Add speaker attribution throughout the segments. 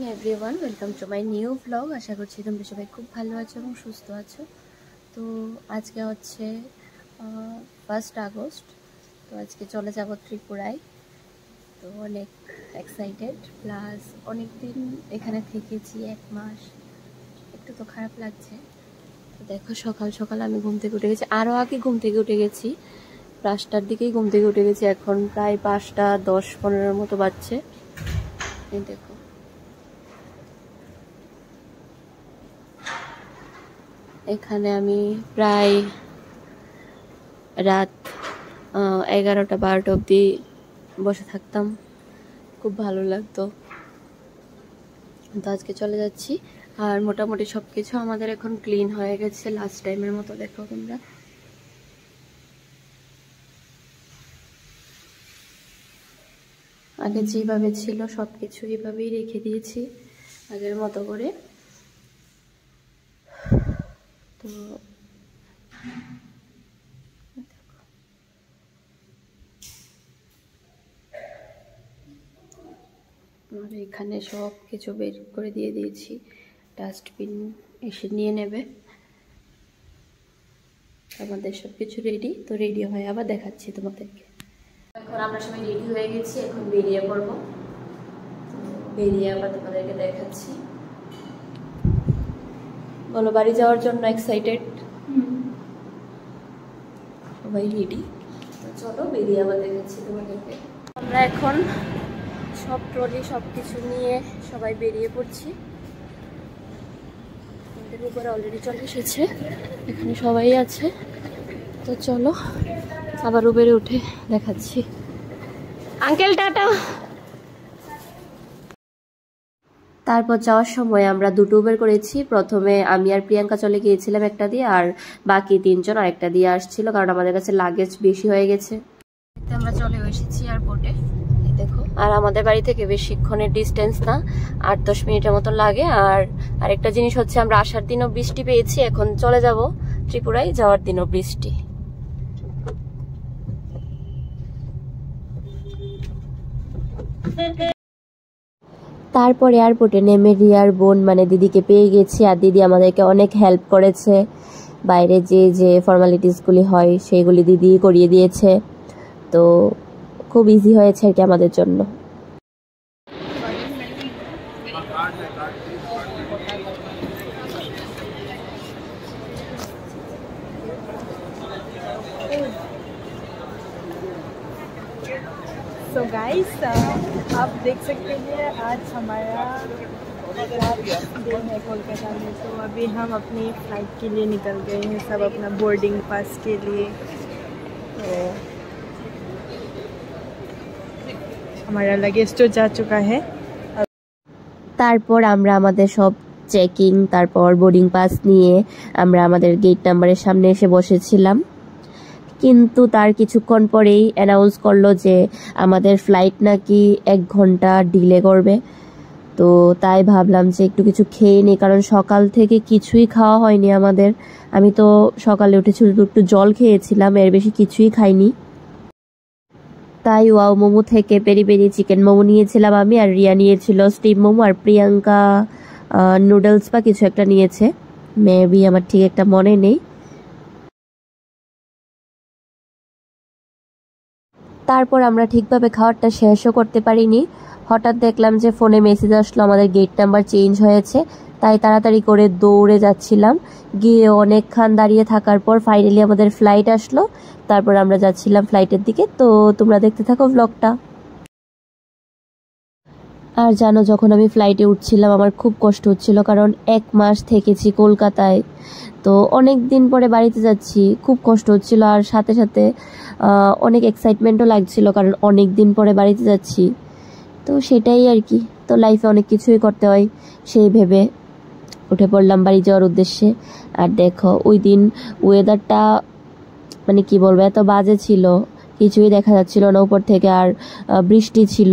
Speaker 1: Everyone, welcome to my new blog. আশা করছি তোমরা সবাই খুব ভালো আছো এবং সুস্থ আছো। তো আজকে হচ্ছে 1 আগস্ট। তো আজকে চলে যাব ত্রিপুরায়। তো অনেক এক্সাইটেড, প্লাস অনেক দিন এখানে থেকেছি, 1 মাস। একটু তো খারাপ লাগছে। তো দেখো, সকাল সকাল আমি ঘুম থেকে উঠে গেছি, আরও আগে ঘুম থেকে উঠে গেছি, 5টার দিকেই ঘুম থেকে উঠে গেছি। এখন প্রায় 5টা 10-15 মতো বাজছে। এই দেখো, এখানে আমি প্রায় রাত 11টা 12টা অবধি বসে থাকতাম, খুব ভালো লাগতো। তো আজকে চলে যাচ্ছি, আর মোটামুটি সব কিছু আমাদের এখন ক্লিন হয়ে গেছে লাস্ট টাইমের মতো। দেখো তোমরা, আগে যেভাবে ছিল সব কিছু এইভাবেই রেখে দিয়েছি আগের মতো করে। তো আর এখানে সব কিছু বের করে দিয়ে দিয়েছি, ডাস্টবিন এসে নিয়ে নেবে। আমাদের সব কিছু রেডি। তো রেডি হয়ে আবার দেখাচ্ছি তোমাদেরকে। এখন আমরা সবাই রেডি হয়ে গেছি, এখন বেরিয়ে পড়বো। তো বেরিয়ে আবার তোমাদেরকে দেখাচ্ছি। বলো, বাড়ি যাওয়ার জন্য এক্সাইটেড? সবাই রেডি। তো চলো বেরিয়ে আবার দেখাচ্ছি তোমাদেরকে। আমরা এখন সব ট্রলি সব কিছু নিয়ে সবাই বেরিয়ে পড়ছি। আমাদের উপরে অলরেডি চলে এসেছে, এখানে সবাই আছে। তো চলো আবার উবেরে উঠে দেখাচ্ছি। Uncle tata. তারপর যাওয়ার সময় আমরা 2টো উবের করেছি। প্রথমে আমি আর প্রিয়াঙ্কা চলে গিয়েছিলাম একটা দিয়ে, আর বাকি 3জন আরেকটা দিয়ে আসছিল, কারণ আমাদের কাছে লাগেজ বেশি হয়ে গেছে। আমরা চলে এসেছি এয়ারপোর্টে, দেখো। আর আমাদের বাড়ি থেকে বেশিক্ষণের ডিস্টেন্স না, 8-10 মিনিটের মতো লাগে। আর আরেকটা জিনিস হচ্ছে, আমরা আসার দিনও বৃষ্টি পেয়েছি, এখন চলে যাব ত্রিপুরায়, যাওয়ার দিনও বৃষ্টি। তারপর এয়ারপোর্টে নেমে রিয়ার বোন মানে দিদিকে পেয়ে গেছি, আর দিদি আমাদেরকে অনেক হেল্প করেছে। বাইরে যে ফর্মালিটিসগুলি হয় সেইগুলি দিদি করিয়ে দিয়েছে। তো খুব ইজি হয়েছে আর কি আমাদের জন্য।
Speaker 2: So guys, आप देख सकते हैं आज हमारा लास्ट डे है कोलकाता में। तो अभी हम अपनी फ़्लाइट के लिए निकल गए हैं, सब अपना बोर्डिंग पास के लिए। तो हमारा लगेज तो जा चुका है।
Speaker 1: তারপর আমরা আমাদের সব চেকিং, তারপর বোর্ডিং পাস নিয়ে আমরা আমাদের গেট নাম্বারের সামনে এসে বসেছিলাম। কিন্তু তার কিছুক্ষণ পরেই অ্যানাউন্স করলো যে আমাদের ফ্লাইট নাকি 1 ঘন্টা ডিলে করবে। তো তাই ভাবলাম যে একটু কিছু খেয়ে নিই, কারণ সকাল থেকে কিছুই খাওয়া হয়নি আমাদের। আমি তো সকালে উঠে শুধু একটু জল খেয়েছিলাম, এর বেশি কিছুই খাইনি। তাই ওয়াও মোমো থেকে পেরি পেরি চিকেন মোমো নিয়েছিলাম আমি, আর রিয়া নিয়েছিল স্টিম মোমো, আর প্রিয়াঙ্কা নুডলস বা কিছু একটা নিয়েছে, মেবি আমার ঠিক একটা মনে নেই। তারপর আমরা ঠিকভাবে খাবারটা শেষও করতে পারিনি। হঠাৎ দেখলাম যে ফোনে মেসেজ আসলো আমাদের গেট নাম্বার চেঞ্জ হয়েছে। তাই তাড়াতাড়ি করে দৌড়ে যাচ্ছিলাম, গিয়ে অনেকক্ষণ দাঁড়িয়ে থাকার পর ফাইনালি আমাদের ফ্লাইট আসলো। তারপর আমরা যাচ্ছিলাম ফ্লাইটের দিকে। তো তোমরা দেখতে থাকো ব্লগটা। আর জানো, যখন আমি ফ্লাইটে উঠছিলাম আমার খুব কষ্ট হচ্ছিল, কারণ 1 মাস থেকেছি কলকাতায়। তো অনেক দিন পরে বাড়িতে যাচ্ছি, খুব কষ্ট হচ্ছিল। আর সাথে সাথে অনেক এক্সাইটমেন্টও লাগছিল, কারণ অনেক দিন পরে বাড়িতে যাচ্ছি। তো সেটাই আর কি। তো লাইফে অনেক কিছুই করতে হয়, সেই ভেবে উঠে পড়লাম বাড়ি যাওয়ার উদ্দেশ্যে। আর দেখো, ওই দিন ওয়েদারটা মানে কি বলবো, এত বাজে ছিল, কিছুই দেখা যাচ্ছিল না উপর থেকে। আর বৃষ্টি ছিল,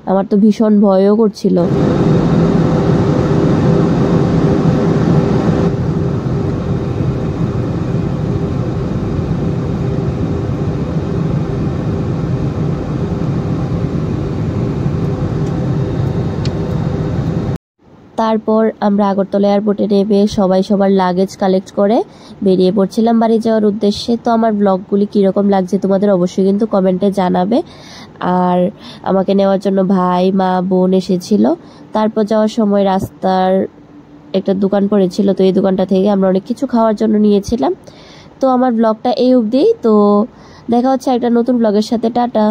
Speaker 1: আমার তো ভীষণ ভয়ও করছিল। তারপর আমরা আগরতলা এয়ারপোর্টে নেমে সবাই সবার লাগেজ কালেক্ট করে বেরিয়ে পড়ছিলাম বাড়ি যাওয়ার উদ্দেশ্যে। তো আমার ব্লগগুলি কীরকম লাগছে তোমাদের অবশ্যই কিন্তু কমেন্টে জানাবে। আর আমাকে নেওয়ার জন্য ভাই মা বোন এসেছিল। তারপর যাওয়ার সময় রাস্তার একটা দোকান পড়েছিল, তো এই দোকানটা থেকে আমরা অনেক কিছু খাওয়ার জন্য নিয়েছিলাম। তো আমার ব্লগটা এই অবধি। তো দেখা হচ্ছে একটা নতুন ব্লগের সাথে। টাটা।